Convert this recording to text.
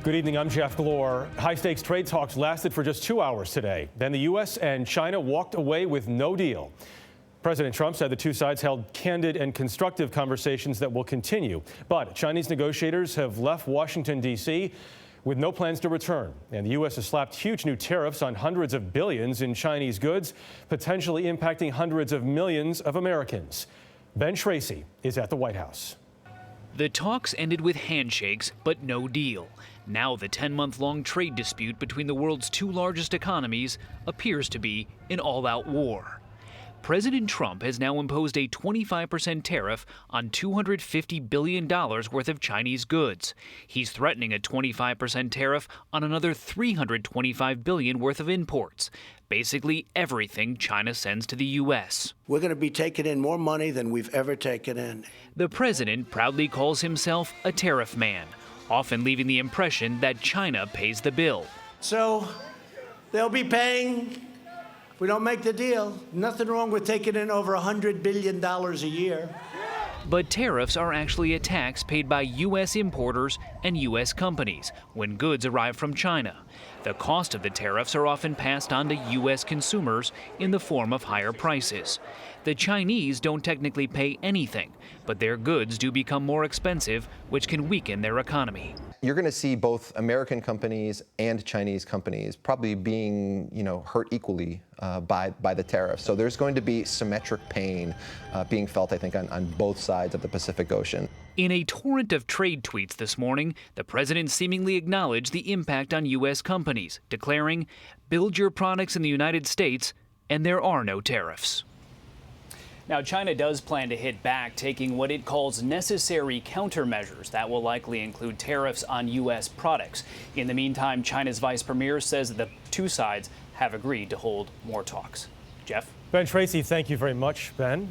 Good evening, I'm Jeff Glor. High-stakes trade talks lasted for just 2 hours today. Then the U.S. and China walked away with no deal. President Trump said the two sides held candid and constructive conversations that will continue. But Chinese negotiators have left Washington, D.C. with no plans to return. And the U.S. has slapped huge new tariffs on hundreds of billions in Chinese goods, potentially impacting hundreds of millions of Americans. Ben Tracy is at the White House. The talks ended with handshakes, but no deal. Now the 10-month-long trade dispute between the world's two largest economies appears to be an all-out war. President Trump has now imposed a 25% tariff on $250 billion worth of Chinese goods. He's threatening a 25% tariff on another $325 billion worth of imports, basically everything China sends to the U.S. We're going to be taking in more money than we've ever taken in. The president proudly calls himself a tariff man, often leaving the impression that China pays the bill. So they'll be paying. If we don't make the deal, nothing wrong with taking in over $100 billion a year. But tariffs are actually a tax paid by U.S. importers and U.S. companies when goods arrive from China. The cost of the tariffs are often passed on to U.S. consumers in the form of higher prices. The Chinese don't technically pay anything, but their goods do become more expensive, which can weaken their economy. You're going to see both American companies and Chinese companies probably being, hurt equally by the tariffs. So there's going to be symmetric pain being felt, I think, on both sides of the Pacific Ocean. In a torrent of trade tweets this morning, the president seemingly acknowledged the impact on U.S. companies, declaring, "Build your products in the United States, and there are no tariffs." Now, China does plan to hit back, taking what it calls necessary countermeasures. That will likely include tariffs on U.S. products. In the meantime, China's vice premier says the two sides have agreed to hold more talks. Jeff? Ben Tracy, thank you very much, Ben.